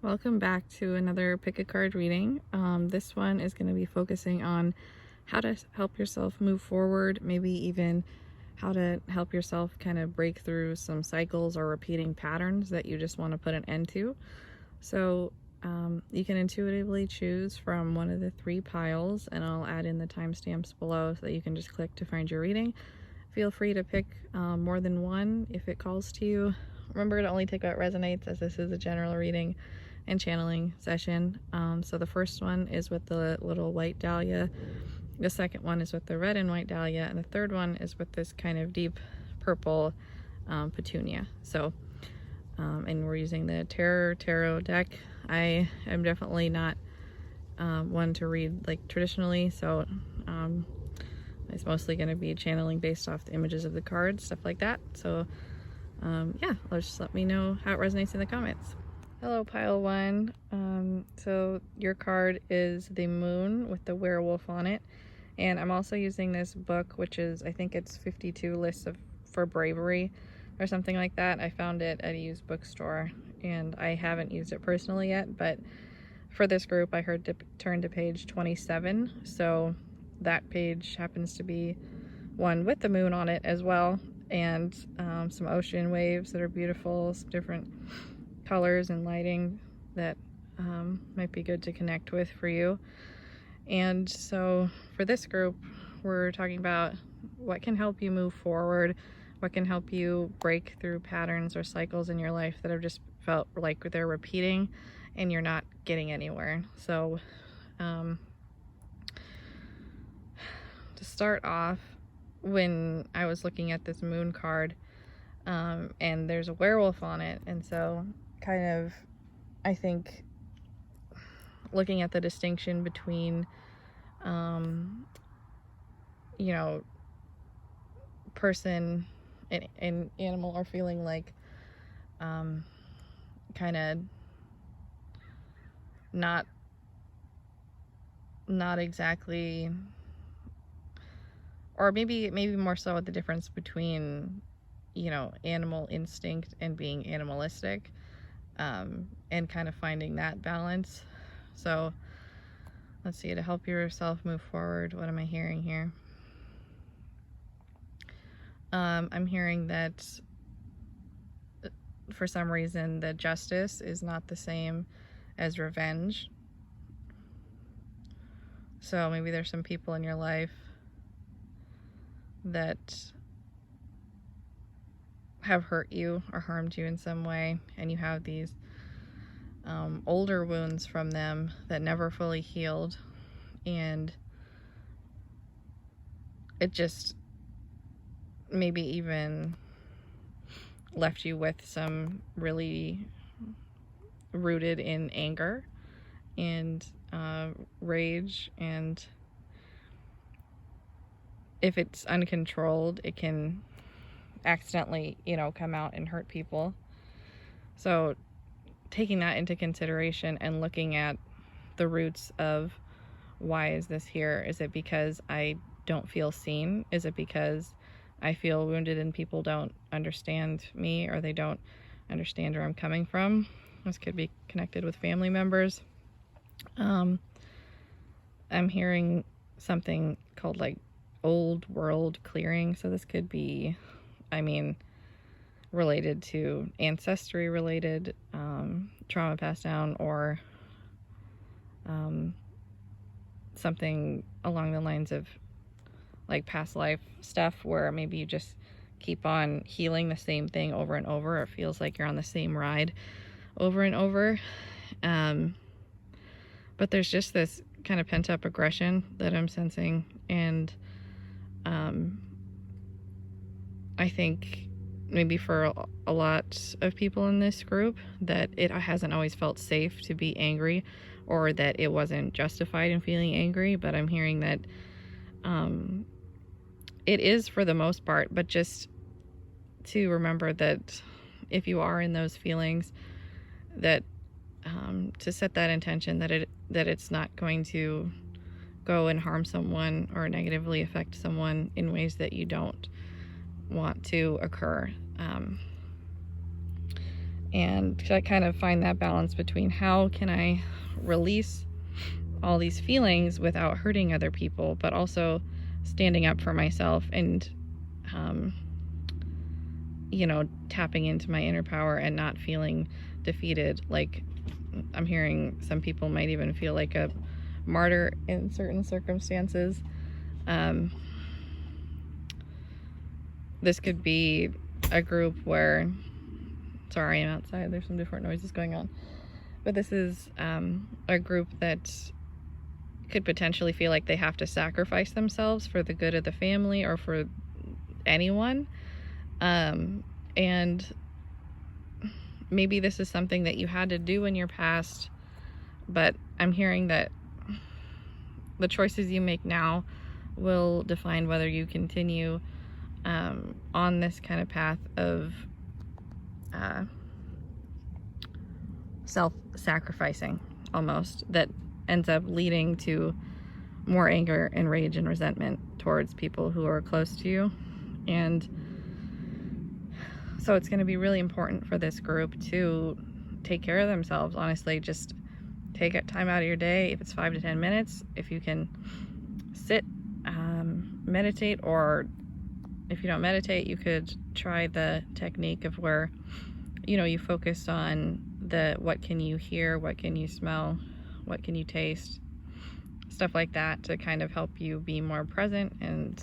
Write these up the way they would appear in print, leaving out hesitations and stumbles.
Welcome back to another pick a card reading. This one is going to be focusing on how to help yourself move forward, maybe even how to help yourself kind of break through some cycles or repeating patterns that you just want to put an end to. So you can intuitively choose from one of the three piles, and I'll add in the timestamps below so that you can just click to find your reading. Feel free to pick more than one if it calls to you. Remember to only take what resonates, as this is a general reading and channeling session. So the first one is with the little white dahlia, the second one is with the red and white dahlia, and the third one is with this kind of deep purple petunia. So and we're using the tarot deck. I am definitely not one to read like traditionally, so it's mostly going to be channeling based off the images of the cards, stuff like that. So yeah, just let me know how it resonates in the comments. Hello, pile one. So your card is the moon with the werewolf on it. And I'm also using this book, which is, I think it's 52 lists for bravery or something like that. I found it at a used bookstore and I haven't used it personally yet, but for this group I heard to turn to page 27. So that page happens to be one with the moon on it as well, and some ocean waves that are beautiful, some different colors and lighting that might be good to connect with for you. And so for this group, we're talking about what can help you move forward, what can help you break through patterns or cycles in your life that have just felt like they're repeating and you're not getting anywhere. So to start off, when I was looking at this moon card, and there's a werewolf on it, and so kind of, I think, looking at the distinction between you know, person and animal, or feeling like kind of not exactly, or maybe more so the difference between, you know, animal instinct and being animalistic, and kind of finding that balance. So let's see, to help yourself move forward, what am I hearing here? I'm hearing that for some reason that justice is not the same as revenge. So maybe there's some people in your life that have hurt you or harmed you in some way, and you have these older wounds from them that never fully healed, and it just maybe even left you with some really rooted in anger and rage, and if it's uncontrolled, it can accidentally, you know, come out and hurt people. So taking that into consideration and looking at the roots of, why is this here? Is it because I don't feel seen? Is it because I feel wounded and people don't understand me, or they don't understand where I'm coming from? This could be connected with family members. I'm hearing something called like old world clearing. So this could be, I mean, related to ancestry related trauma passed down, or something along the lines of like past life stuff, where maybe you just keep on healing the same thing over and over. It feels like you're on the same ride over and over. But there's just this kind of pent-up aggression that I'm sensing, and I think maybe for a lot of people in this group, that it hasn't always felt safe to be angry, or that it wasn't justified in feeling angry. But I'm hearing that it is for the most part, but just to remember that if you are in those feelings, that to set that intention that it's not going to go and harm someone or negatively affect someone in ways that you don't want to occur. and to kind of find that balance between how can I release all these feelings without hurting other people, but also standing up for myself and tapping into my inner power and not feeling defeated. Like, I'm hearing some people might even feel like a martyr in certain circumstances. This could be a group where, sorry, I'm outside, there's some different noises going on, but this is a group that could potentially feel like they have to sacrifice themselves for the good of the family or for anyone. And maybe this is something that you had to do in your past, but I'm hearing that the choices you make now will define whether you continue on this kind of path of self-sacrificing, almost, that ends up leading to more anger and rage and resentment towards people who are close to you. And so it's going to be really important for this group to take care of themselves. Honestly, just take time out of your day. If it's 5 to 10 minutes, if you can sit, meditate, or if you don't meditate, you could try the technique of where, you focus on what can you hear, what can you smell, what can you taste, stuff like that, to kind of help you be more present. And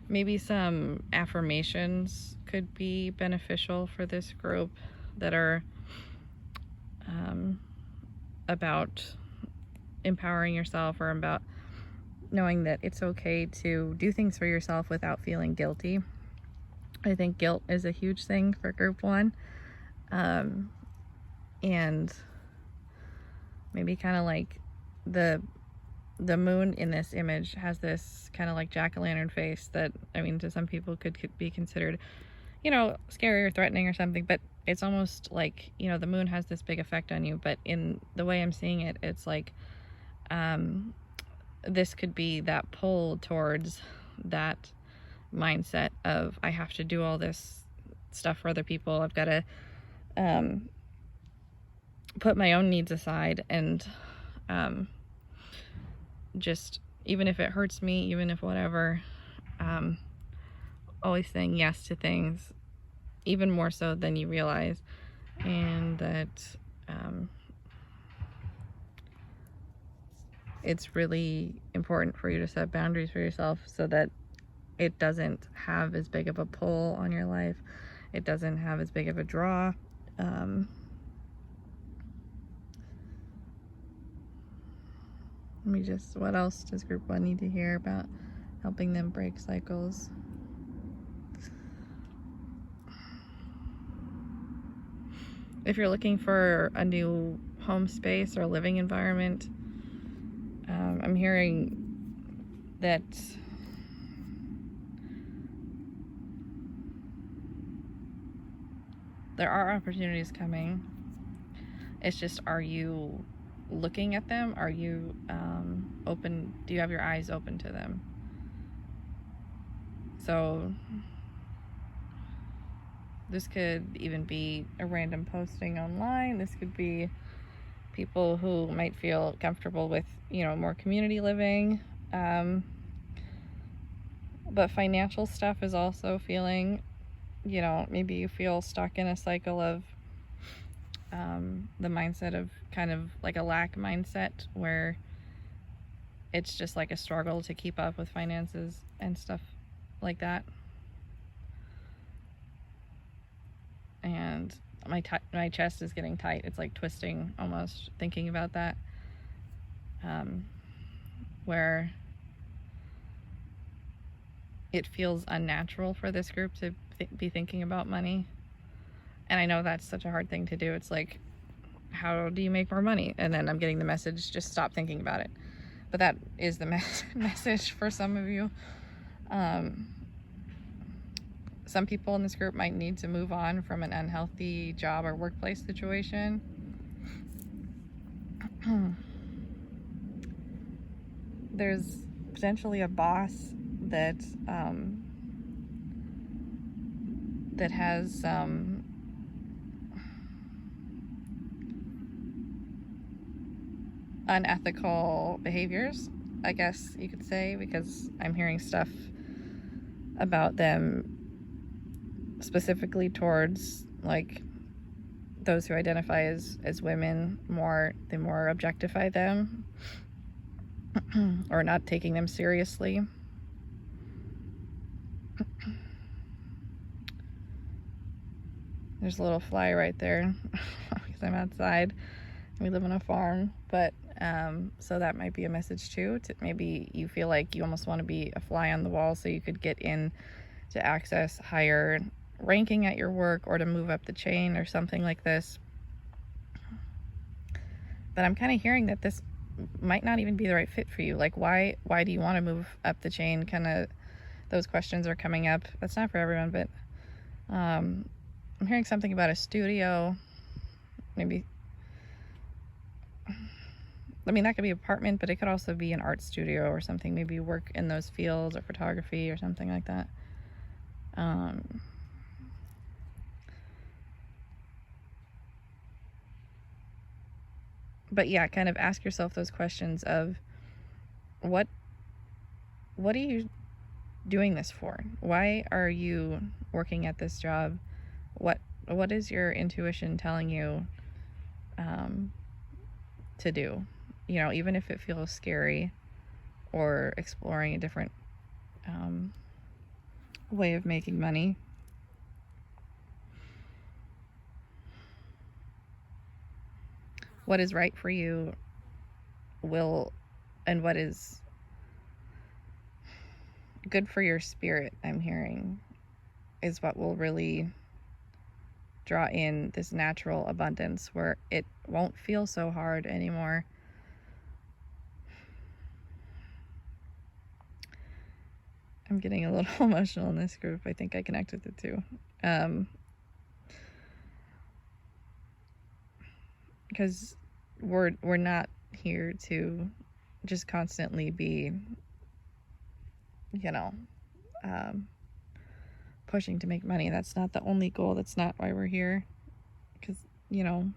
maybe some affirmations could be beneficial for this group that are about empowering yourself, or about knowing that it's okay to do things for yourself without feeling guilty. I think guilt is a huge thing for group 1. And maybe kind of like the moon in this image has this kind of like jack-o'-lantern face that, I mean, to some people could be considered, scary or threatening or something, but it's almost like, the moon has this big effect on you. But in the way I'm seeing it, it's like this could be that pull towards that mindset of, I have to do all this stuff for other people. I've got to put my own needs aside, and just, even if it hurts me, even if whatever, always saying yes to things, even more so than you realize. And that it's really important for you to set boundaries for yourself so that it doesn't have as big of a pull on your life. It doesn't have as big of a draw. What else does group 1 need to hear about helping them break cycles? If you're looking for a new home space or living environment, I'm hearing that there are opportunities coming. It's just, are you looking at them? Are you open? Do you have your eyes open to them? So this could even be a random posting online. This could be people who might feel comfortable with, more community living. But financial stuff is also feeling, maybe you feel stuck in a cycle of the mindset of kind of like a lack mindset, where it's just like a struggle to keep up with finances and stuff like that. And my chest is getting tight. It's like twisting almost, thinking about that. Where it feels unnatural for this group to be thinking about money. And I know that's such a hard thing to do. It's like, how do you make more money? And then I'm getting the message, just stop thinking about it. But that is the message for some of you. Some people in this group might need to move on from an unhealthy job or workplace situation. There's potentially a boss that has unethical behaviors, I guess you could say, because I'm hearing stuff about them specifically towards like those who identify as women. They more objectify them or not taking them seriously. There's a little fly right there because I'm outside. We live on a farm, but so that might be a message too. Maybe you feel like you almost want to be a fly on the wall so you could get in to access higher ranking at your work or to move up the chain or something like this. But I'm kind of hearing that this might not even be the right fit for you. Like, why do you want to move up the chain? Kind of those questions are coming up. That's not for everyone, but I'm hearing something about a studio. Maybe, I mean, that could be an apartment, but it could also be an art studio or something. Maybe you work in those fields or photography or something like that. But yeah, kind of ask yourself those questions of what are you doing this for? Why are you working at this job? What is your intuition telling you to do? You know, even if it feels scary, or exploring a different way of making money. What is right for you and what is good for your spirit, I'm hearing, is what will really draw in this natural abundance where it won't feel so hard anymore. I'm getting a little emotional in this group. I think I connect with it too. Because we're not here to just constantly be, you know, pushing to make money. That's not the only goal. That's not why we're here. Because, you know,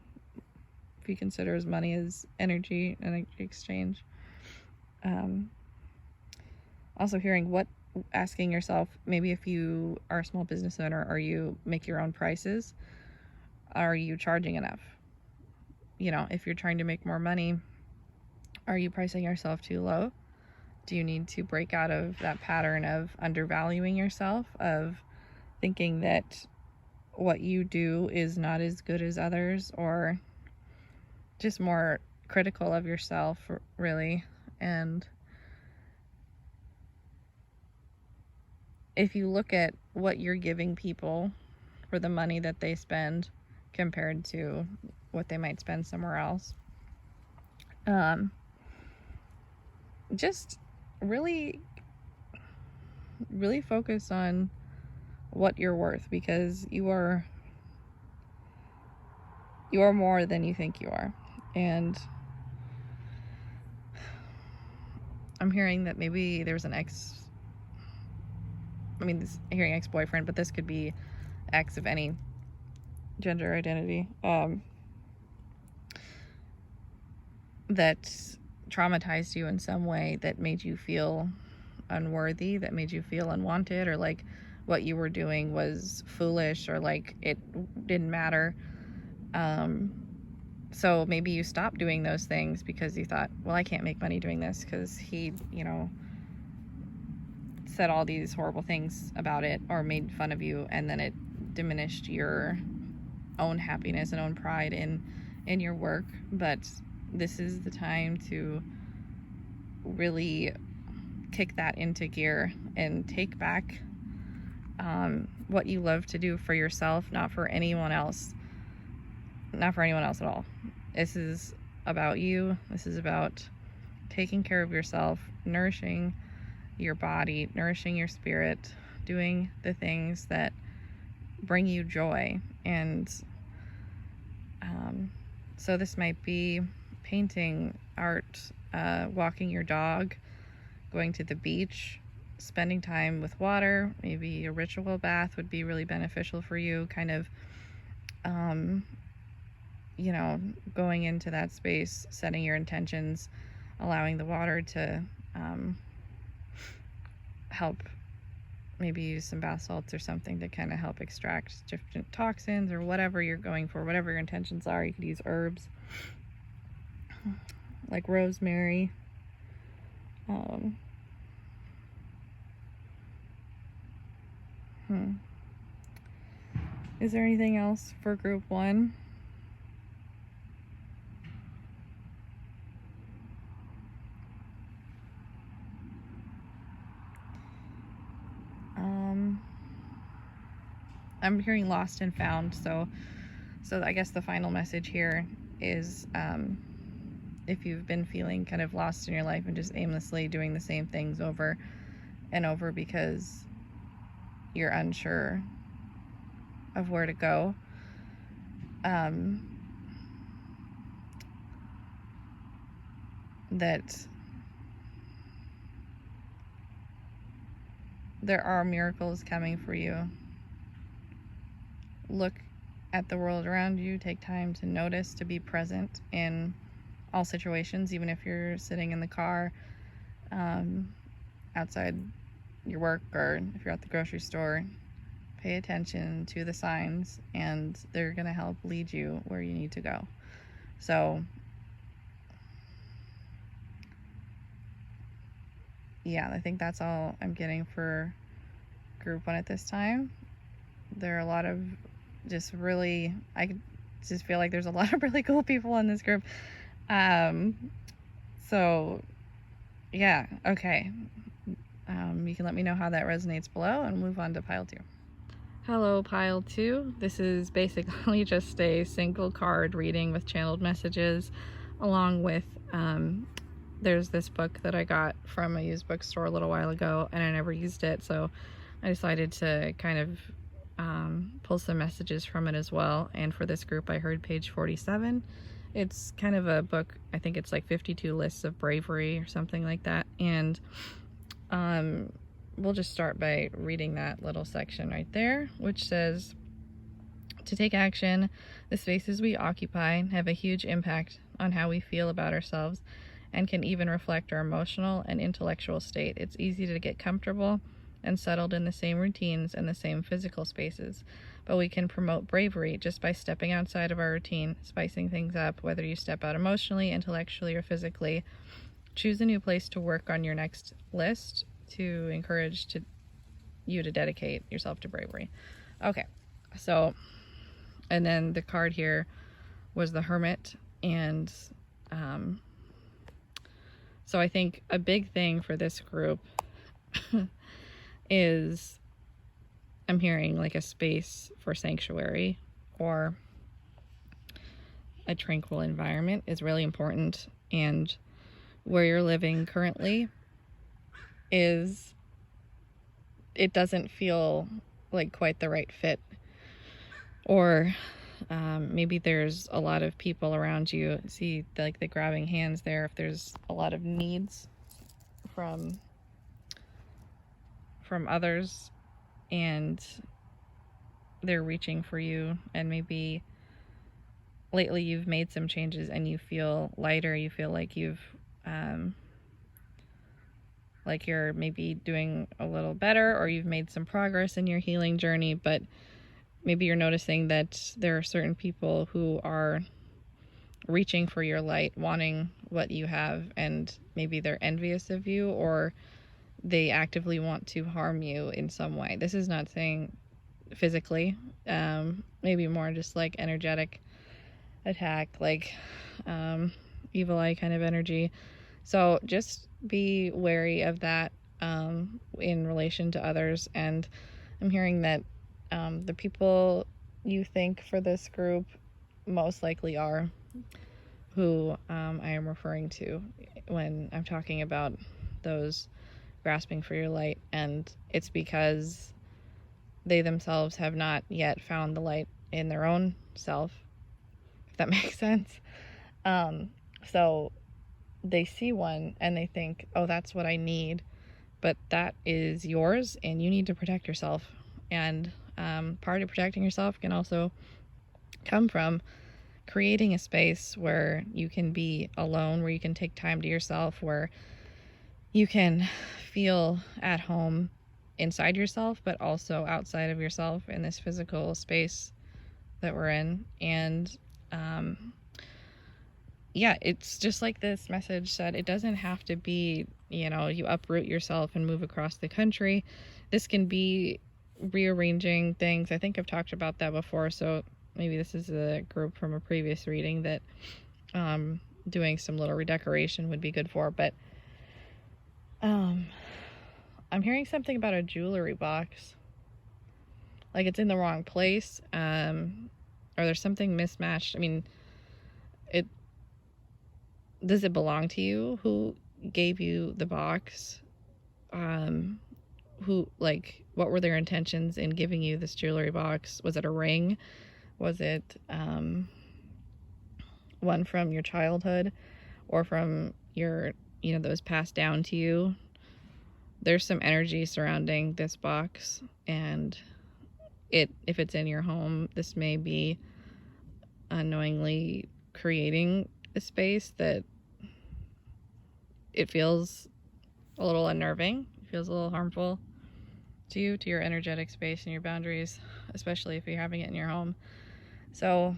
if you consider as money as energy exchange. Also hearing asking yourself, maybe if you are a small business owner or you make your own prices, are you charging enough? You know, if you're trying to make more money, are you pricing yourself too low? Do you need to break out of that pattern of undervaluing yourself, of thinking that what you do is not as good as others, or just more critical of yourself, really? And if you look at what you're giving people for the money that they spend compared to what they might spend somewhere else, just really focus on what you're worth, because you are more than you think you are. And I'm hearing that maybe there's an hearing ex-boyfriend, but this could be ex of any gender identity, that traumatized you in some way, that made you feel unworthy, that made you feel unwanted, or like what you were doing was foolish, or like it didn't matter. So maybe you stopped doing those things because you thought, well, I can't make money doing this because he, you know, said all these horrible things about it or made fun of you, and then it diminished your own happiness and own pride in your work. But this is the time to really kick that into gear and take back what you love to do for yourself, not for anyone else at all. This is about you. This is about taking care of yourself, nourishing your body, nourishing your spirit, doing the things that bring you joy. And so this might be painting, art, walking your dog, going to the beach, spending time with water. Maybe a ritual bath would be really beneficial for you. Kind of you know, going into that space, setting your intentions, allowing the water to help, maybe use some bath salts or something to kind of help extract different toxins or whatever you're going for, whatever your intentions are. You could use herbs like rosemary. Is there anything else for group 1? I'm hearing lost and found, so I guess the final message here is, if you've been feeling kind of lost in your life and just aimlessly doing the same things over and over because you're unsure of where to go, that there are miracles coming for you. Look at the world around you. Take time to notice, to be present in all situations, even if you're sitting in the car, outside your work, or if you're at the grocery store. Pay attention to the signs, and they're going to help lead you where you need to go. So, yeah, I think that's all I'm getting for group 1 at this time. There are a lot of just really, I just feel like there's a lot of really cool people in this group. So, yeah, okay. You can let me know how that resonates below and move on to pile 2. Hello, pile 2. This is basically just a single card reading with channeled messages, along with, there's this book that I got from a used bookstore a little while ago, and I never used it, so I decided to kind of pull some messages from it as well. And for this group, I heard page 47. It's kind of a book, I think it's like 52 lists of bravery or something like that, and we'll just start by reading that little section right there, which says, to take action, the spaces we occupy have a huge impact on how we feel about ourselves and can even reflect our emotional and intellectual state. It's easy to get comfortable and settled in the same routines and the same physical spaces, but we can promote bravery just by stepping outside of our routine, spicing things up, whether you step out emotionally, intellectually, or physically. Choose a new place to work on your next list to encourage you to dedicate yourself to bravery. Okay, so, and then the card here was the Hermit, and so I think a big thing for this group is, I'm hearing like a space for sanctuary or a tranquil environment is really important, and where you're living currently is, it doesn't feel like quite the right fit, or maybe there's a lot of people around you. See like the grabbing hands there. If there's a lot of needs from others and they're reaching for you, and maybe lately you've made some changes and you feel lighter, you feel like you've like you're maybe doing a little better, or you've made some progress in your healing journey, but maybe you're noticing that there are certain people who are reaching for your light, wanting what you have, and maybe they're envious of you, or they actively want to harm you in some way. This is not saying physically, maybe more just like energetic attack, like evil eye kind of energy. So just be wary of that in relation to others. And I'm hearing that the people you think for this group most likely are who I am referring to when I'm talking about those grasping for your light, and it's because they themselves have not yet found the light in their own self, if that makes sense. So they see one and they think, oh, that's what I need, but that is yours and you need to protect yourself. And part of protecting yourself can also come from creating a space where you can be alone, where you can take time to yourself, where you can feel at home inside yourself, but also outside of yourself in this physical space that we're in. And yeah, it's just like this message said, it doesn't have to be, you know, you uproot yourself and move across the country. This can be rearranging things. I think I've talked about that before, so maybe this is a group from a previous reading that doing some little redecoration would be good for. But I'm hearing something about a jewelry box, like it's in the wrong place, or there's something mismatched. I mean, does it belong to you? Who gave you the box? What were their intentions in giving you this jewelry box? Was it a ring? Was it one from your childhood or from your, you know, that was passed down to you? There's some energy surrounding this box, and if it's in your home, this may be unknowingly creating a space that it feels a little unnerving, it feels a little harmful to you, to your energetic space and your boundaries, especially if you're having it in your home. So,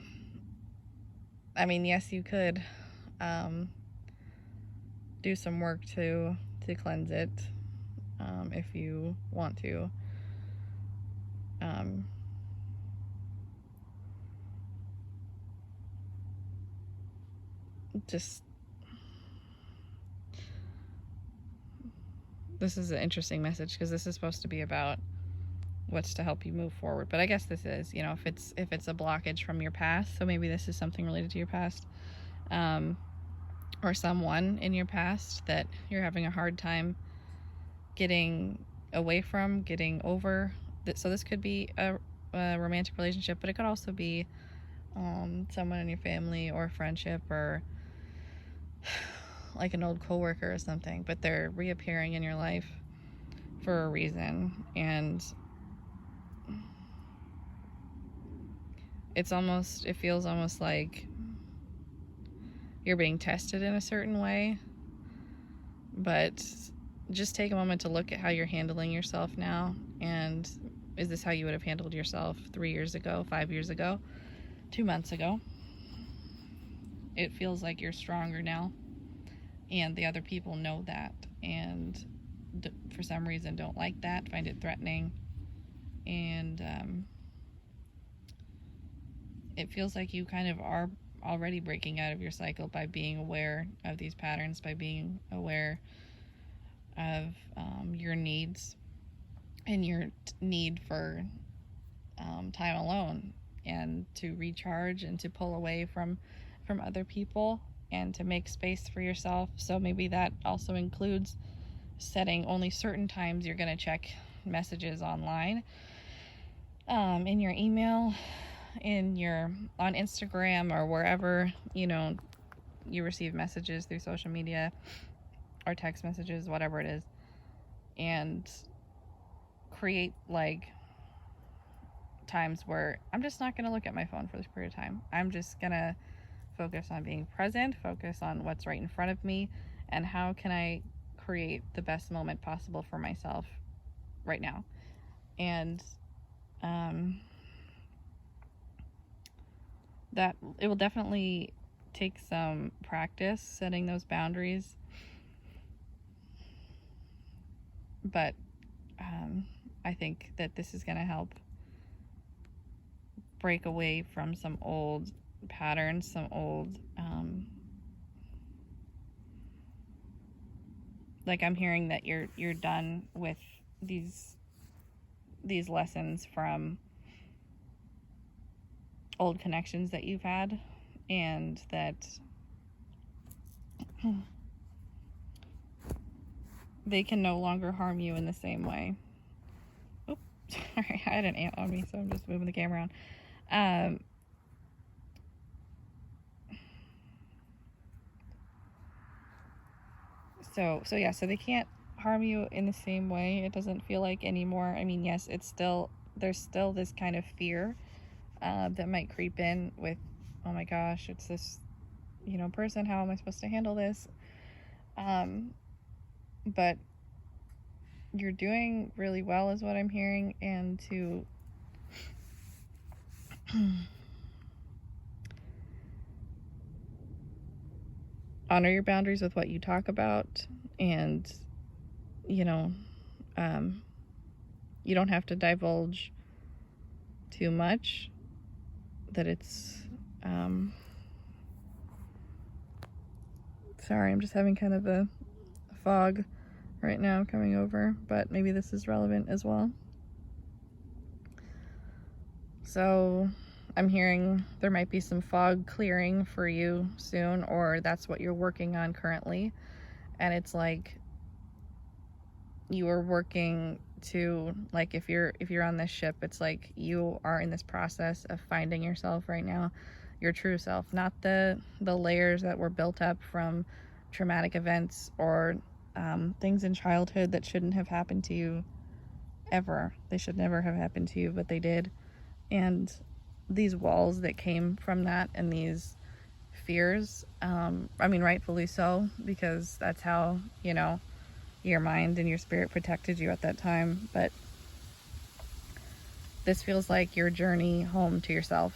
I mean, yes, you could do some work to cleanse it if you want to. This is an interesting message, because this is supposed to be about what's to help you move forward. But I guess this is, you know, if it's a blockage from your past, so maybe this is something related to your past, or someone in your past that you're having a hard time getting away from, getting over. So this could be a romantic relationship, but it could also be someone in your family or friendship, or like an old coworker or something, but they're reappearing in your life for a reason. And it feels almost like you're being tested in a certain way. But just take a moment to look at how you're handling yourself now, and is this how you would have handled yourself 3 years ago, 5 years ago, 2 months ago? It feels like you're stronger now, and the other people know that, and for some reason don't like that, find it threatening, and it feels like you kind of are already breaking out of your cycle by being aware of these patterns, by being aware of your needs and your need for time alone, and to recharge and to pull away from other people and to make space for yourself. So maybe that also includes setting only certain times you're going to check messages online, in your email, on Instagram, or wherever, you know, you receive messages through social media or text messages, whatever it is, and create like times where I'm just not going to look at my phone for this period of time. I'm just going to focus on being present, focus on what's right in front of me, and how can I create the best moment possible for myself right now. And that it will definitely take some practice setting those boundaries, but I think that this is going to help break away from some old patterns, some old like I'm hearing that you're done with these lessons from old connections that you've had, and that they can no longer harm you in the same way. Oops, sorry, I had an ant on me, so I'm just moving the camera around. So they can't harm you in the same way. It doesn't feel like anymore. I mean, yes, there's still this kind of fear that might creep in with oh my gosh, it's this, person, how am I supposed to handle this? But you're doing really well is what I'm hearing, and to honor your boundaries with what you talk about, and you know you don't have to divulge too much, that it's sorry, I'm just having kind of a fog right now coming over, but maybe this is relevant as well. So I'm hearing there might be some fog clearing for you soon, or that's what you're working on currently. And it's like you are working to, like, if you're on this ship, it's like you are in this process of finding yourself right now, your true self, not the layers that were built up from traumatic events or things in childhood that shouldn't have happened to you ever. They should never have happened to you, but they did. And these walls that came from that, and these fears, I mean, rightfully so, because that's how, your mind and your spirit protected you at that time. But this feels like your journey home to yourself.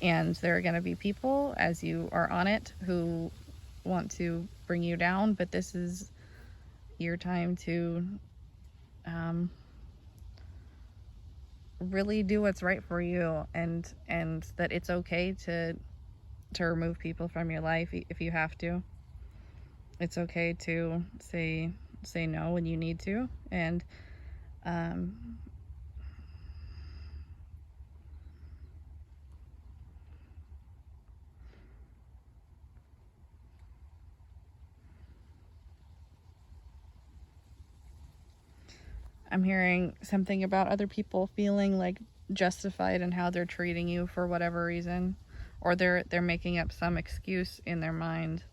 And there are going to be people as you are on it who want to bring you down, but this is your time to really do what's right for you, and that it's okay to remove people from your life if you have to. It's okay to say no when you need to, and I'm hearing something about other people feeling like justified in how they're treating you for whatever reason, or they're making up some excuse in their mind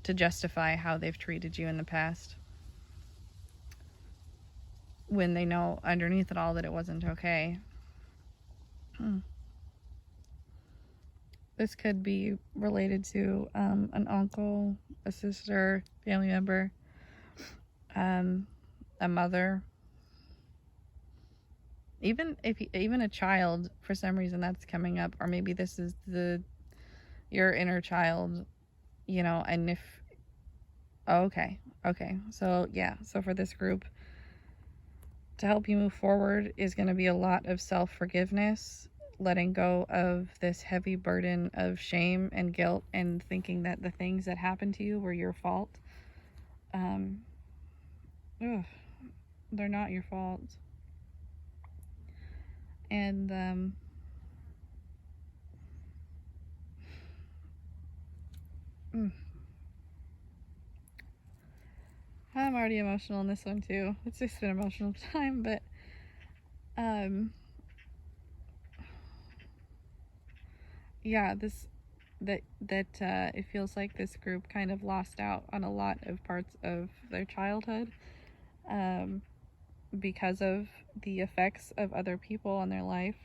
to justify how they've treated you in the past, when they know underneath it all that it wasn't okay. This could be related to an uncle, a sister, family member, a mother, even even a child. For some reason that's coming up, or maybe this is your inner child, and if okay, so yeah, so for this group, to help you move forward is going to be a lot of self-forgiveness, letting go of this heavy burden of shame and guilt, and thinking that the things that happened to you were your fault. They're not your fault. And I'm already emotional in this one too. It's just an emotional time, but yeah, it feels like this group kind of lost out on a lot of parts of their childhood, because of the effects of other people on their life.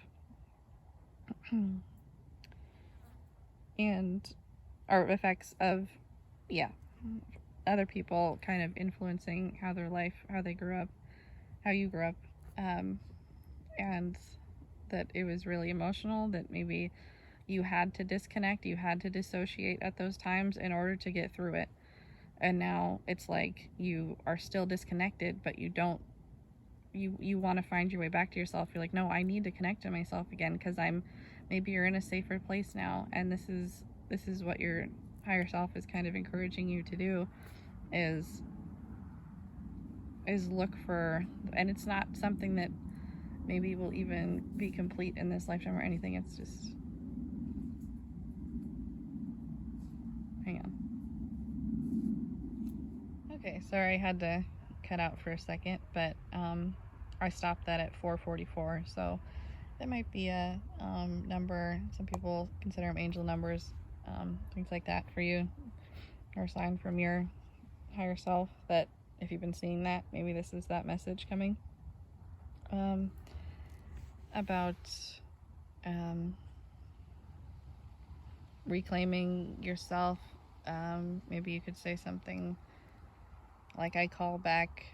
And or effects of other people kind of influencing how they grew up, how you grew up, and that it was really emotional, that maybe you had to disconnect, you had to dissociate at those times in order to get through it. And now it's like you are still disconnected, but you want to find your way back to yourself. You're like, no, I need to connect to myself again, because maybe you're in a safer place now, and this is what your higher self is kind of encouraging you to do, is look for, and it's not something that maybe will even be complete in this lifetime or anything. It's just, hang on. Okay, sorry, I had to cut out for a second, but I stopped that at 444, so that might be a number. Some people consider them angel numbers, things like that for you, or a sign from your higher self that if you've been seeing that, maybe this is that message coming about reclaiming yourself. Maybe you could say something like, I call back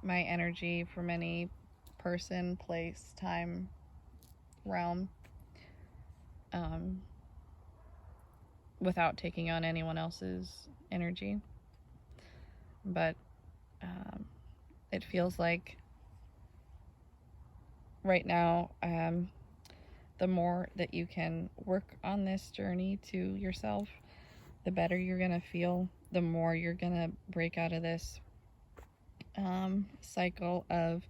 my energy from any person, place, time, realm, um, without taking on anyone else's energy. But it feels like right now, the more that you can work on this journey to yourself, the better you're going to feel, the more you're going to break out of this cycle of,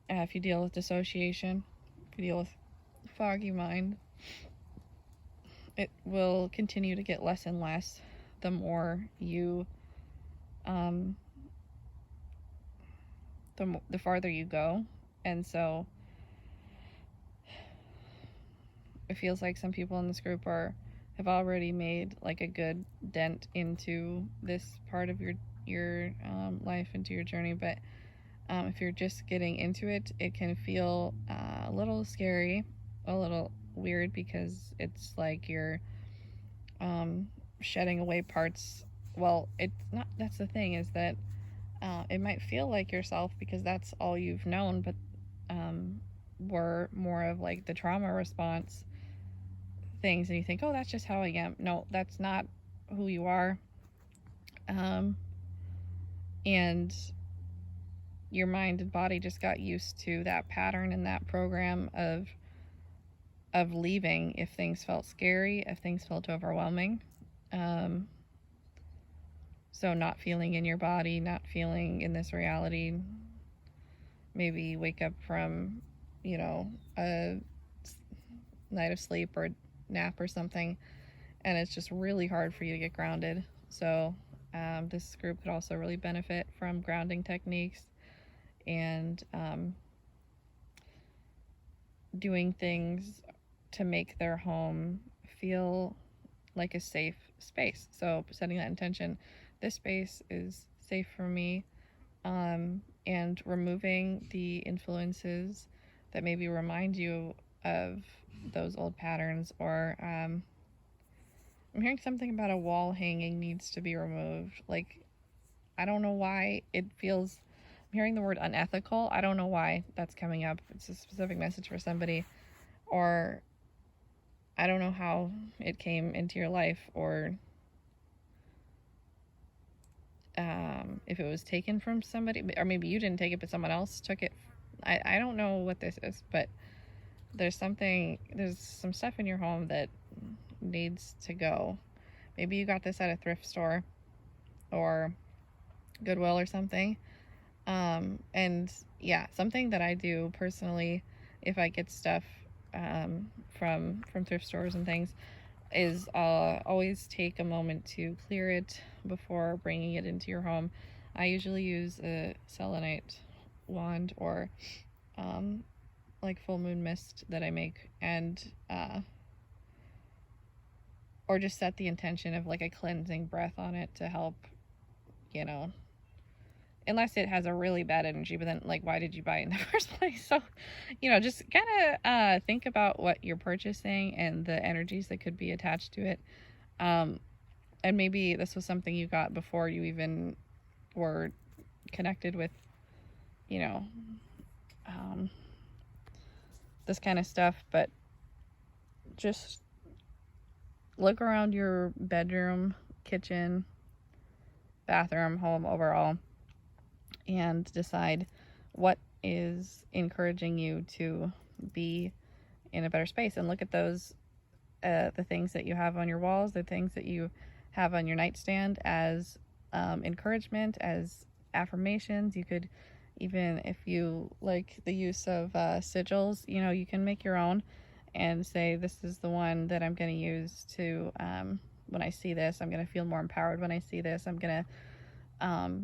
if you deal with dissociation, if you deal with foggy mind, it will continue to get less and less the more you, the farther you go. And so it feels like some people in this group have already made like a good dent into this part of your life, into your journey. But if you're just getting into it, it can feel a little scary, a little weird, because it's like you're shedding away parts. Well, it's not. That's the thing, is that it might feel like yourself because that's all you've known, but we're more of like the trauma response things, and you think, oh, that's just how I am. No, that's not who you are. And your mind and body just got used to that pattern and that program of leaving if things felt scary, if things felt overwhelming. So not feeling in your body, not feeling in this reality. Maybe wake up from, a night of sleep or nap or something, and it's just really hard for you to get grounded. So this group could also really benefit from grounding techniques and doing things to make their home feel like a safe space. So setting that intention, this space is safe for me, and removing the influences that maybe remind you of those old patterns. Or I'm hearing something about a wall hanging needs to be removed. Like, I don't know why it feels, I'm hearing the word unethical. I don't know why that's coming up. It's a specific message for somebody, or I don't know how it came into your life, or if it was taken from somebody, or maybe you didn't take it but someone else took it. I don't know what this is, but there's some stuff in your home that needs to go. Maybe you got this at a thrift store or Goodwill or something. And yeah, something that I do personally, if I get stuff from thrift stores and things, is always take a moment to clear it before bringing it into your home. I usually use a selenite wand or like full moon mist that I make, and or just set the intention of like a cleansing breath on it to help, unless it has a really bad energy, but then like, why did you buy it in the first place? So, just kind of think about what you're purchasing and the energies that could be attached to it. And maybe this was something you got before you even were connected with, this kind of stuff. But just look around your bedroom, kitchen, bathroom, home overall, and decide what is encouraging you to be in a better space. And look at those, the things that you have on your walls, the things that you have on your nightstand, as encouragement, as affirmations. You could, even if you like the use of sigils, you can make your own and say, this is the one that I'm going to use to, when I see this, I'm going to feel more empowered. When I see this, I'm going to,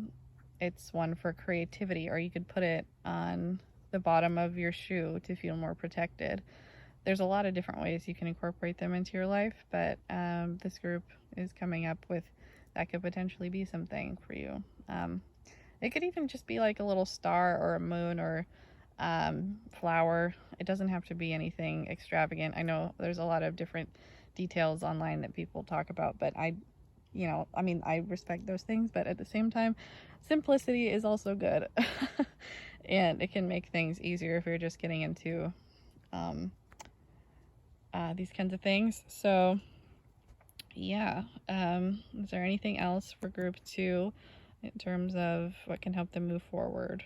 it's one for creativity. Or you could put it on the bottom of your shoe to feel more protected. There's a lot of different ways you can incorporate them into your life, but this group is coming up with that could potentially be something for you. It could even just be like a little star or a moon, or flower. It doesn't have to be anything extravagant. I know there's a lot of different details online that people talk about, but I mean, I respect those things, but at the same time, simplicity is also good. And it can make things easier if you're just getting into these kinds of things. So yeah, is there anything else for group 2 in terms of what can help them move forward?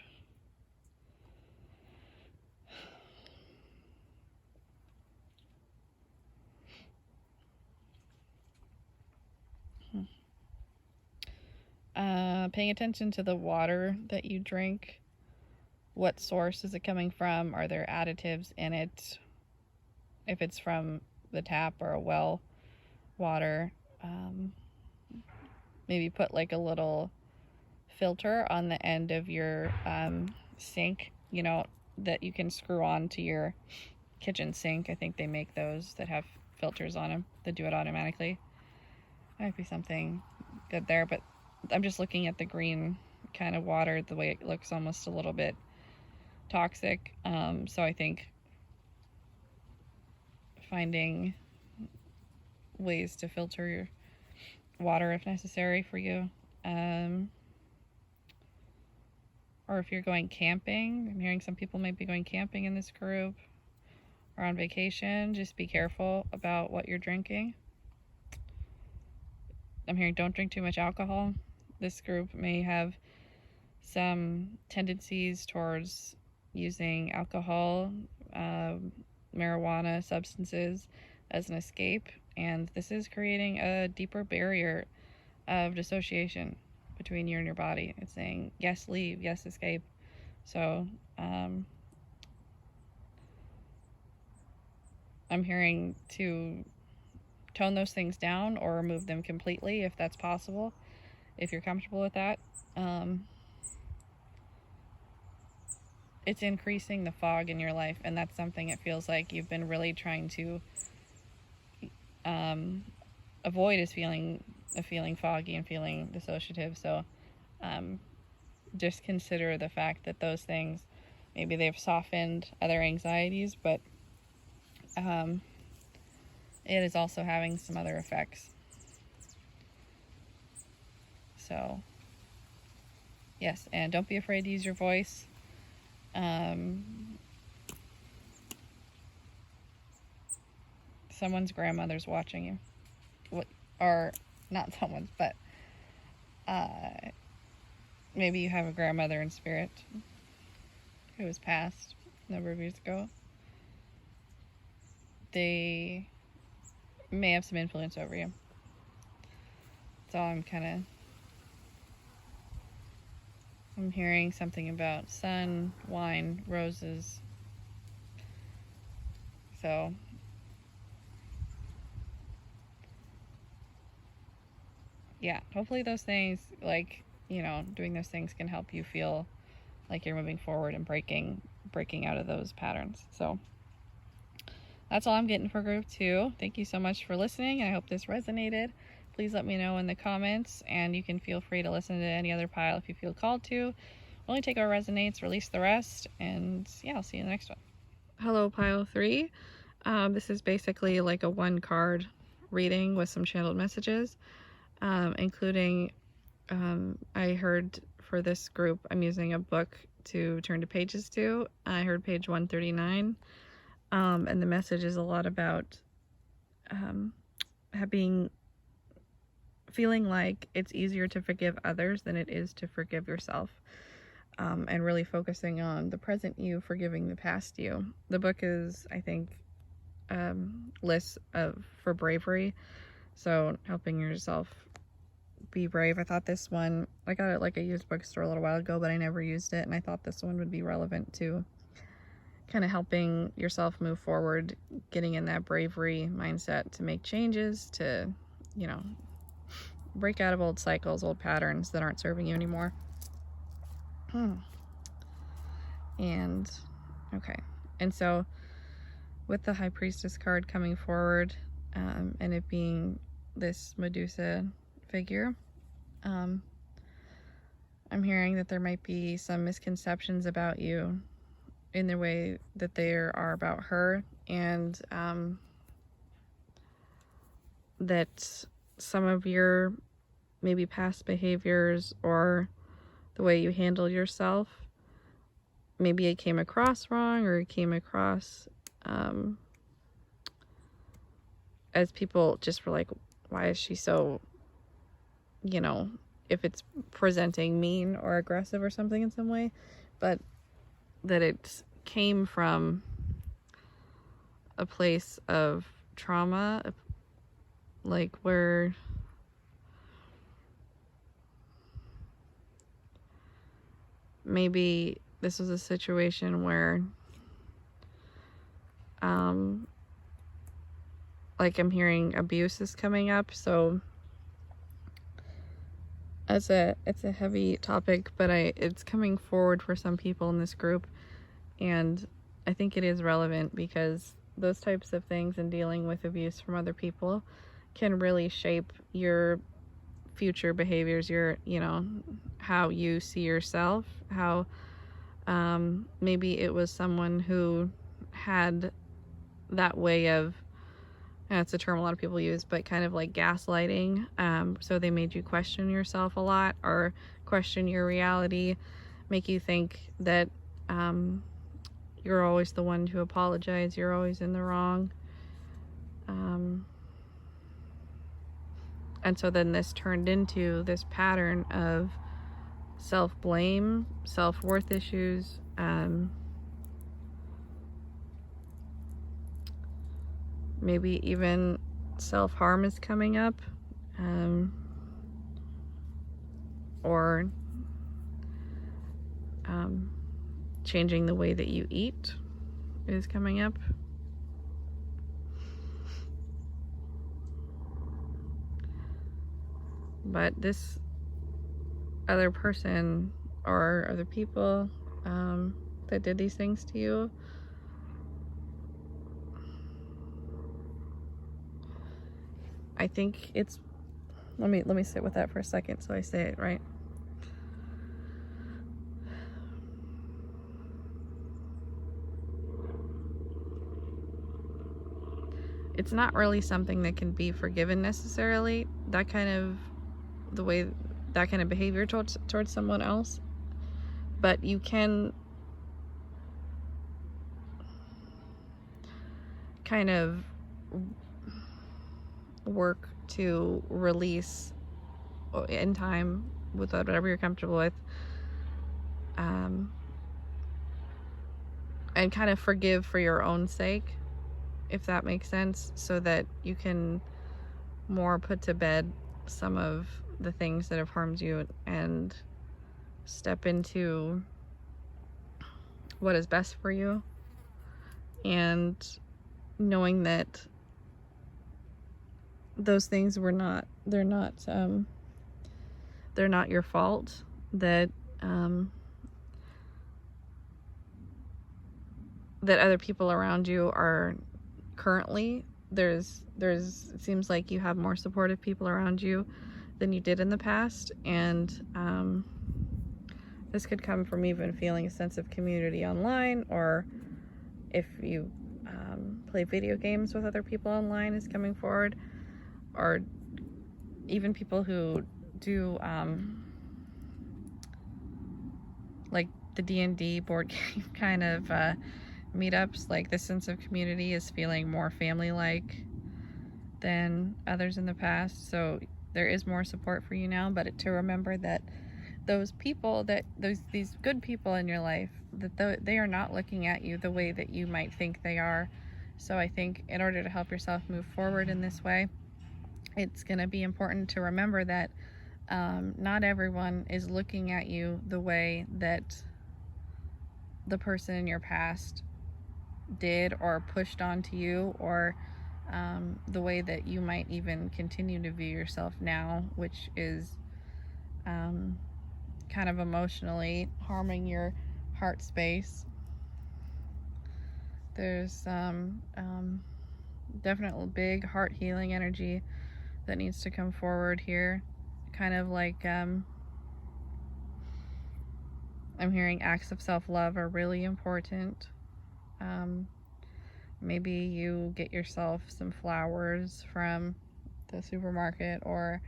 Paying attention to the water that you drink. What source is it coming from? Are there additives in it? If it's from the tap or a well water, maybe put like a little filter on the end of your sink, that you can screw on to your kitchen sink. I think they make those that have filters on them that do it automatically. Might be something good there, but I'm just looking at the green kind of water, the way it looks almost a little bit toxic. So I think finding ways to filter your water if necessary for you. Or if you're going camping, I'm hearing some people might be going camping in this group or on vacation. Just be careful about what you're drinking. I'm hearing don't drink too much alcohol. This group may have some tendencies towards using alcohol, marijuana, substances as an escape, and this is creating a deeper barrier of dissociation between you and your body. It's saying yes, leave, yes, escape. So I'm hearing to tone those things down or remove them completely if that's possible, if you're comfortable with that. It's increasing the fog in your life, and that's something it feels like you've been really trying to avoid, is feeling foggy and feeling dissociative. So just consider the fact that those things, maybe they've softened other anxieties, but it is also having some other effects. So yes, and don't be afraid to use your voice. Someone's grandmother's watching you. Or not someone's, but maybe you have a grandmother in spirit who was passed a number of years ago. They may have some influence over you. So I'm hearing something about sun, wine, roses. So yeah, hopefully those things, like, doing those things can help you feel like you're moving forward and breaking out of those patterns. So that's all I'm getting for group 2. Thank you so much for listening. I hope this resonated. Please let me know in the comments, and you can feel free to listen to any other pile if you feel called to. Only take what resonates, release the rest, and yeah, I'll see you in the next one. Hello, pile 3. This is basically like a 1-card reading with some channeled messages, including I heard for this group, I'm using a book to turn to pages to. I heard page 139, and the message is a lot about feeling like it's easier to forgive others than it is to forgive yourself, and really focusing on the present you forgiving the past you. The book is, I think, lists for bravery, so helping yourself be brave. I thought this one, I got it at like a used bookstore a little while ago, but I never used it, and I thought this one would be relevant to kind of helping yourself move forward, getting in that bravery mindset to make changes, to break out of old cycles, old patterns that aren't serving you anymore. And okay, and so with the High Priestess card coming forward, and it being this Medusa figure, I'm hearing that there might be some misconceptions about you in the way that they are about her, and that some of your maybe past behaviors or the way you handled yourself, maybe it came across wrong, or it came across as people just were like, why is she so, you know, if it's presenting mean or aggressive or something in some way, but that it came from a place of trauma, like where maybe this was a situation where like I'm hearing abuse is coming up. So it's a heavy topic, but it's coming forward for some people in this group, and I think it is relevant because those types of things and dealing with abuse from other people can really shape your future behaviors, your, you know, how you see yourself, how maybe it was someone who had that way of, it's a term a lot of people use, but kind of like gaslighting. So they made you question yourself a lot, or question your reality, make you think that you're always the one to apologize, you're always in the wrong. And so then this turned into this pattern of self-blame, self-worth issues, maybe even self-harm is coming up, or changing the way that you eat is coming up. But this other person or other people that did these things to you, I think it's, let me sit with that for a second so I say it right. It's not really something that can be forgiven necessarily, that kind of, the way, that kind of behavior towards someone else, but you can kind of work to release in time with whatever you're comfortable with, and kind of forgive for your own sake, if that makes sense, so that you can more put to bed some of the things that have harmed you and step into what is best for you, and knowing that those things were not, they're not your fault, that that other people around you are currently, there's it seems like you have more supportive people around you than you did in the past, and this could come from even feeling a sense of community online, or if you play video games with other people online is coming forward, or even people who do like the D&D board game kind of meetups, like this sense of community is feeling more family-like than others in the past. So there is more support for you now, but to remember that those people, that these good people in your life, that they are not looking at you the way that you might think they are. So I think in order to help yourself move forward in this way, it's going to be important to remember that not everyone is looking at you the way that the person in your past did or pushed onto you, or the way that you might even continue to view yourself now, which is kind of emotionally harming your heart space. There's definitely big heart healing energy that needs to come forward here, kind of like I'm hearing acts of self-love are really important. Maybe you get yourself some flowers from the supermarket, or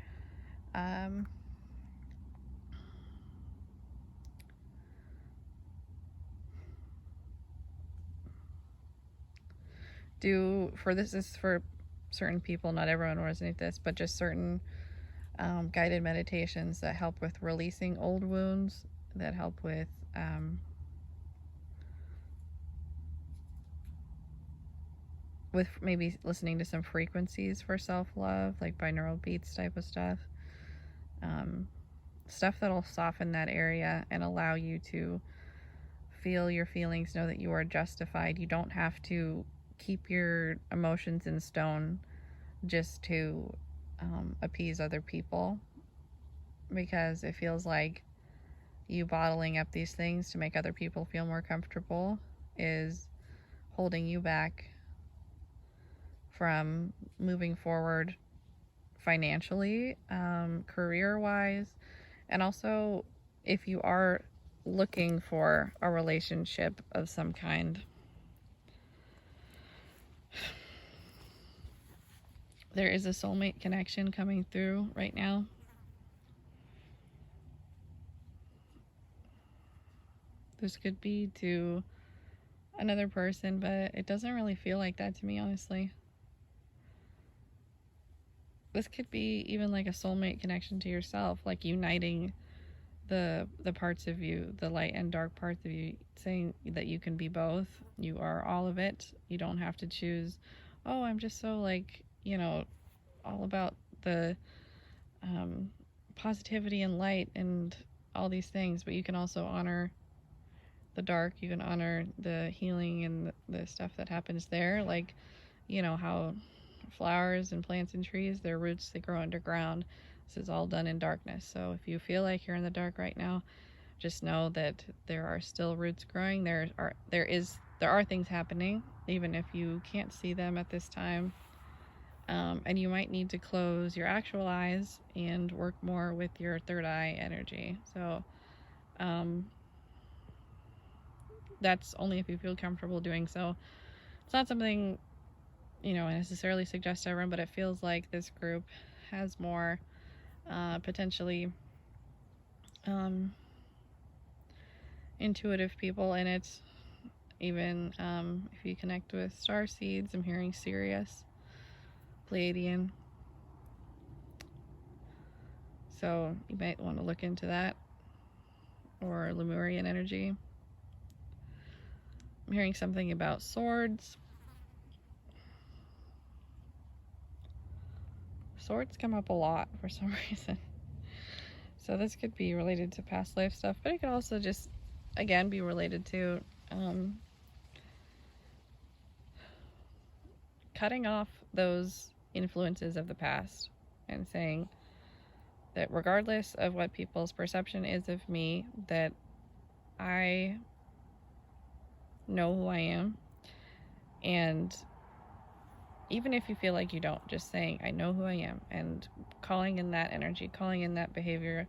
this is for certain people, not everyone resonates this, but just certain guided meditations that help with releasing old wounds, that help with maybe listening to some frequencies for self-love, like binaural beats type of stuff. Stuff that'll soften that area and allow you to feel your feelings, know that you are justified. You don't have to keep your emotions in stone just to appease other people, because it feels like you bottling up these things to make other people feel more comfortable is holding you back from moving forward financially, career-wise, and also if you are looking for a relationship of some kind. There is a soulmate connection coming through right now. This could be to another person, but it doesn't really feel like that to me, honestly. This could be even like a soulmate connection to yourself, like uniting the parts of you, the light and dark parts of you, saying that you can be both. You are all of it. You don't have to choose, oh, I'm just so like, all about the positivity and light and all these things, but you can also honor the dark. You can honor the healing and the stuff that happens there, like how flowers and plants and trees, their roots, they grow underground. This is all done in darkness. So if you feel like you're in the dark right now, just know that there are still roots growing. There are things happening, even if you can't see them at this time. And you might need to close your actual eyes and work more with your third eye energy. So that's only if you feel comfortable doing so. It's not something necessarily suggest to everyone, but it feels like this group has more potentially intuitive people in it. Even if you connect with star seeds, I'm hearing Sirius, Pleiadian. So you might want to look into that, or Lemurian energy. I'm hearing something about swords. Swords come up a lot for some reason. So this could be related to past life stuff, but it could also just, again, be related to cutting off those influences of the past and saying that regardless of what people's perception is of me, that I know who I am. And even if you feel like you don't, just saying, I know who I am, and calling in that energy, calling in that behavior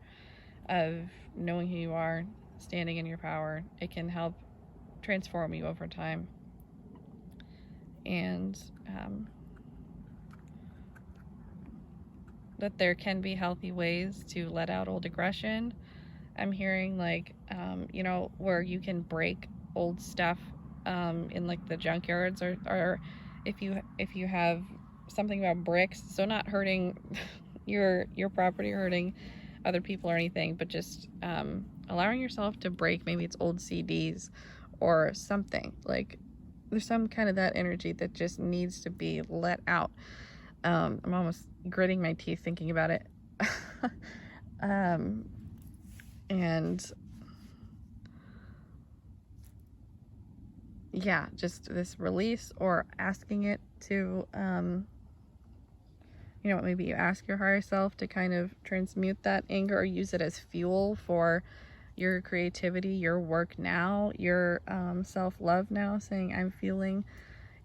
of knowing who you are, standing in your power, it can help transform you over time. And that there can be healthy ways to let out old aggression. I'm hearing like, where you can break old stuff in like the junkyards, or if you have something about bricks, so not hurting your property or hurting other people or anything, but just allowing yourself to break, maybe it's old CDs or something. Like there's some kind of that energy that just needs to be let out. I'm almost gritting my teeth thinking about it. And yeah, just this release, or asking it to, maybe you ask your higher self to kind of transmute that anger, or use it as fuel for your creativity, your work now, your self-love now, saying, I'm feeling,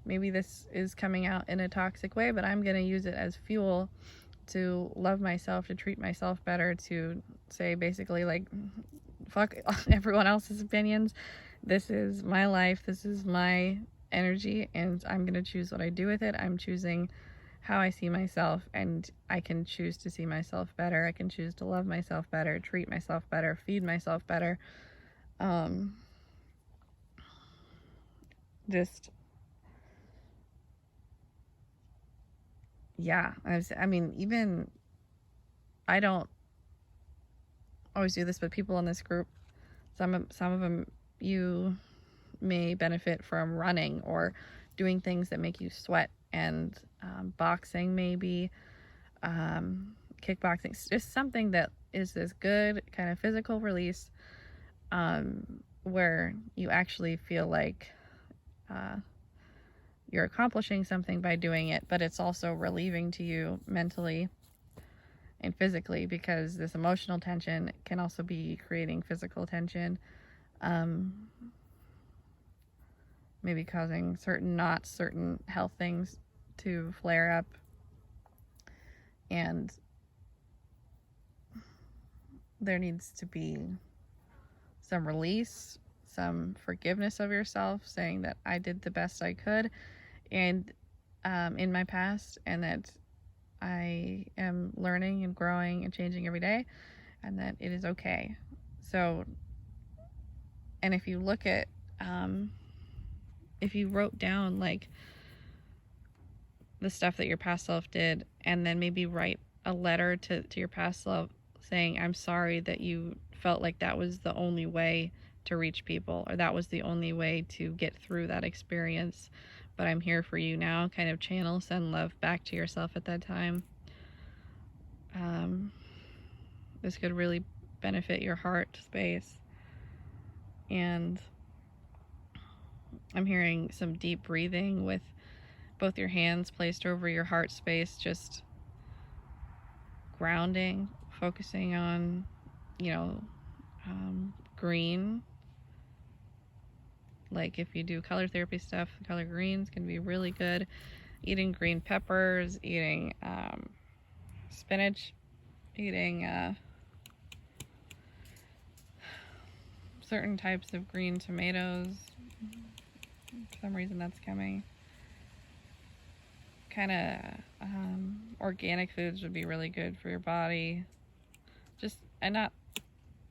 maybe this is coming out in a toxic way, but I'm going to use it as fuel to love myself, to treat myself better, to say basically like, fuck everyone else's opinions. This is my life. This is my energy, and I'm going to choose what I do with it. I'm choosing how I see myself, and I can choose to see myself better. I can choose to love myself better, treat myself better, feed myself better. Just, yeah. I mean, even, I don't always do this, but people in this group, some of them, you may benefit from running or doing things that make you sweat, and boxing maybe, kickboxing, just something that is this good kind of physical release, where you actually feel like you're accomplishing something by doing it, but it's also relieving to you mentally and physically, because this emotional tension can also be creating physical tension, maybe causing certain knots, certain health things to flare up. And there needs to be some release, some forgiveness of yourself, saying that I did the best I could and in my past, and that I am learning and growing and changing every day, and that it is okay. So, and if you look at, if you wrote down like the stuff that your past self did, and then maybe write a letter to your past self saying, I'm sorry that you felt like that was the only way to reach people, or that was the only way to get through that experience, but I'm here for you now. Kind of channel, send love back to yourself at that time. This could really benefit your heart space. And I'm hearing some deep breathing with both your hands placed over your heart space, just grounding, focusing on, green. Like if you do color therapy stuff, color greens can be really good. Eating green peppers, eating spinach, eating certain types of green tomatoes. For some reason that's coming. Kind of organic foods would be really good for your body. Just, and not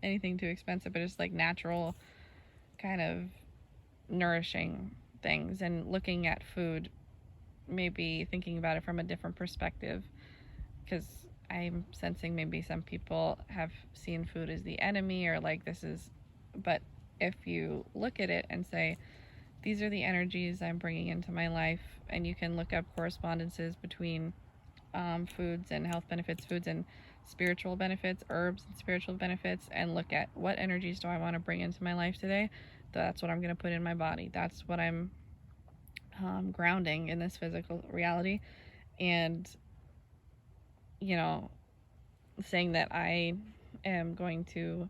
anything too expensive, but just like natural kind of nourishing things, and looking at food, maybe thinking about it from a different perspective, because I'm sensing maybe some people have seen food as the enemy, or like this is, but if you look at it and say, these are the energies I'm bringing into my life, and you can look up correspondences between foods and health benefits, foods and spiritual benefits, herbs and spiritual benefits, and look at what energies do I want to bring into my life today. That's what I'm going to put in my body. That's what I'm grounding in this physical reality. And, saying that I am going to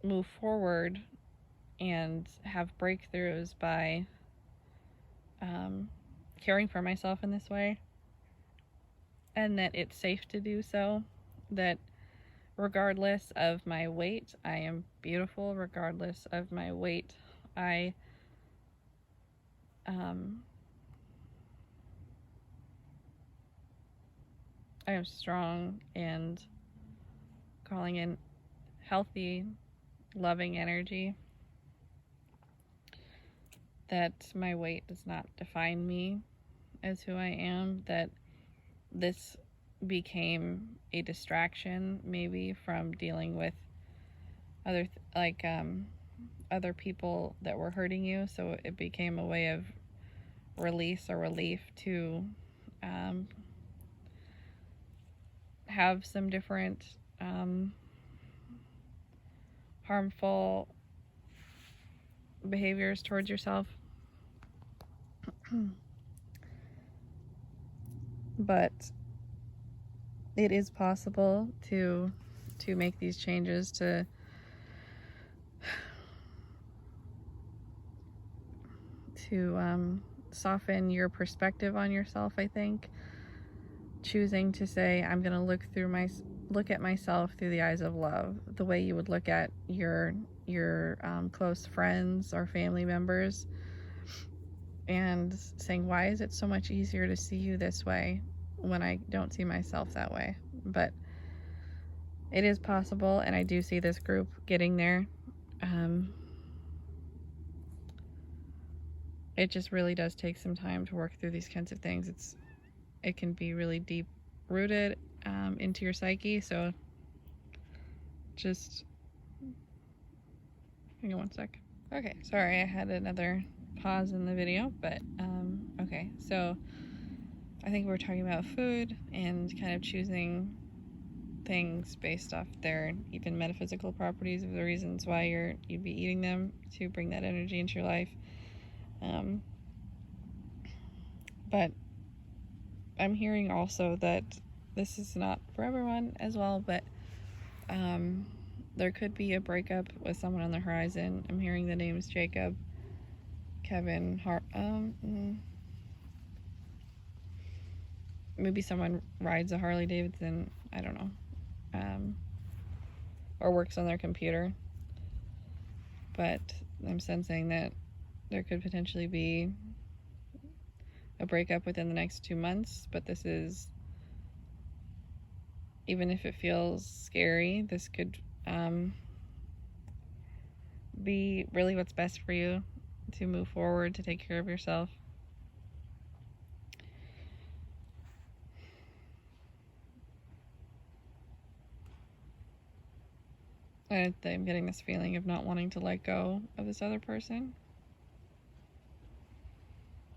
move forward and have breakthroughs by caring for myself in this way, and that it's safe to do so, that regardless of my weight, I am beautiful. Regardless of my weight, I am strong, and calling in healthy, loving energy, that my weight does not define me as who I am, that this became a distraction maybe from dealing with other people that were hurting you, so it became a way of release or relief to have some different harmful behaviors towards yourself. But it is possible to make these changes, to soften your perspective on yourself. I think choosing to say, I'm going to look through look at myself through the eyes of love, the way you would look at your close friends or family members, and saying, why is it so much easier to see you this way when I don't see myself that way? But it is possible, and I do see this group getting there. It just really does take some time to work through these kinds of things. It can be really deep rooted into your psyche, so just hang on one sec. Okay, sorry, I had another pause in the video, but okay, so I think we're talking about food and kind of choosing things based off their even metaphysical properties of the reasons why you'd be eating them to bring that energy into your life. But I'm hearing also that this is not for everyone as well, but there could be a breakup with someone on the horizon. I'm hearing the names Jacob, Kevin, maybe someone rides a Harley Davidson, I don't know, or works on their computer. But I'm sensing that there could potentially be a breakup within the next 2 months, but this is, even if it feels scary, this could be really what's best for you to move forward, to take care of yourself. I'm getting this feeling of not wanting to let go of this other person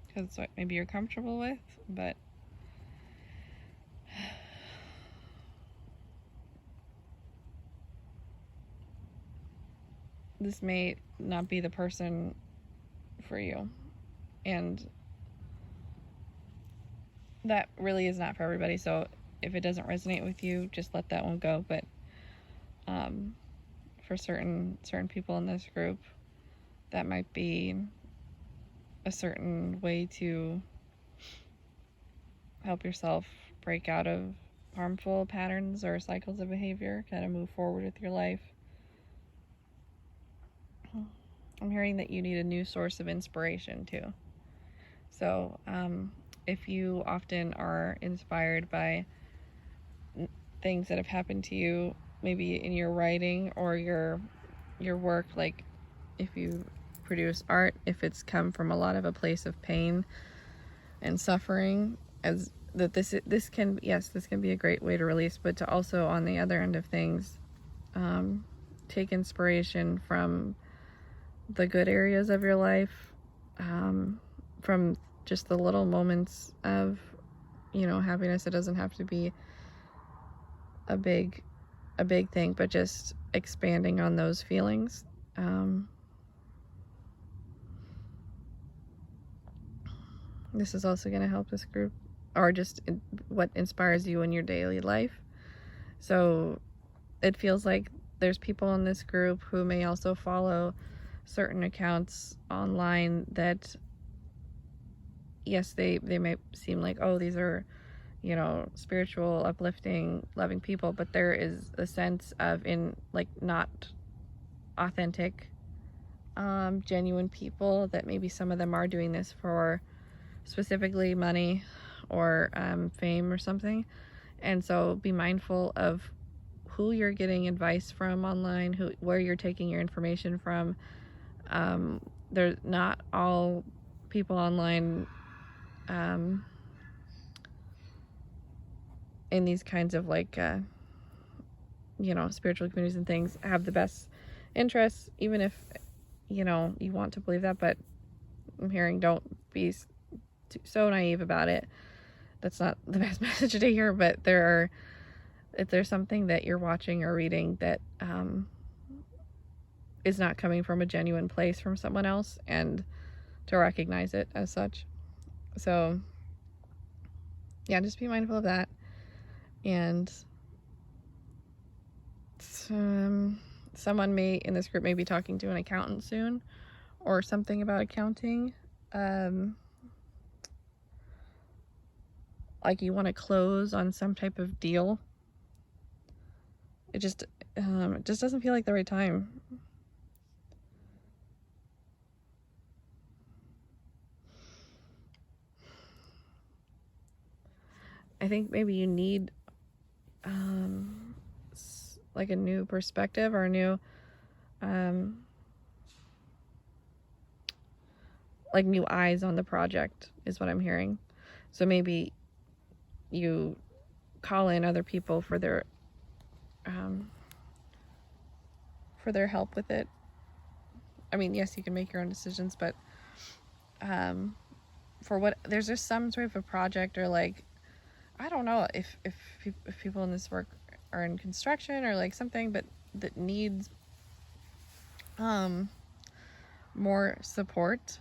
because it's what maybe you're comfortable with, but this may not be the person for you, and that really is not for everybody. So if it doesn't resonate with you, just let that one go. But for certain people in this group, that might be a certain way to help yourself break out of harmful patterns or cycles of behavior, kind of move forward with your life. I'm hearing that you need a new source of inspiration too. So if you often are inspired by things that have happened to you, maybe in your writing or your work, like if you produce art, if it's come from a lot of a place of pain and suffering, as that this can be a great way to release, but to also, on the other end of things, take inspiration from the good areas of your life, from just the little moments of happiness. It doesn't have to be a big thing, but just expanding on those feelings. This is also going to help this group, or just what inspires you in your daily life. So it feels like there's people in this group who may also follow certain accounts online that, yes, they may seem like, oh, these are spiritual, uplifting, loving people, but there is a sense of not authentic, genuine people, that maybe some of them are doing this for specifically money or fame or something. And so be mindful of who you're getting advice from online, where you're taking your information from. They're not all people online in these kinds of spiritual communities and things have the best interests, even if you want to believe that. But I'm hearing, don't be so naive about it. That's not the best message to hear, but if there's something that you're watching or reading that is not coming from a genuine place from someone else, and to recognize it as such. So yeah, just be mindful of that. And someone in this group may be talking to an accountant soon, or something about accounting. Like you want to close on some type of deal. it just doesn't feel like the right time. I think maybe you need like a new perspective or a new like new eyes on the project is what I'm hearing. So maybe you call in other people for their help with it. I mean, yes, you can make your own decisions, but for what, there's just some sort of a project, or like, I don't know if people in this work are in construction or like something, but that needs more support,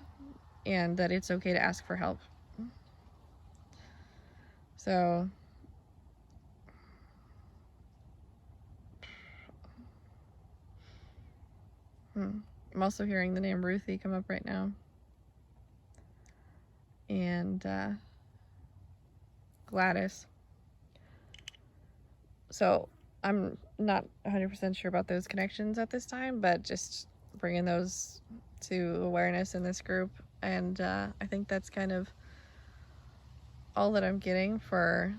and that it's okay to ask for help. So I'm also hearing the name Ruthie come up right now, and Gladys. So I'm not 100% sure about those connections at this time, but just bringing those to awareness in this group. And I think that's kind of all that I'm getting for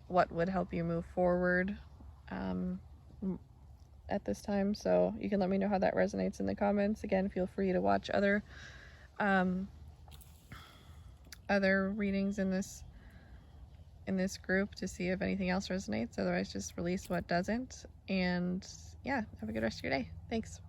what would help you move forward at this time. So you can let me know how that resonates in the comments. Again, feel free to watch other readings in this group to see if anything else resonates. Otherwise, just release what doesn't. And yeah, have a good rest of your day. Thanks.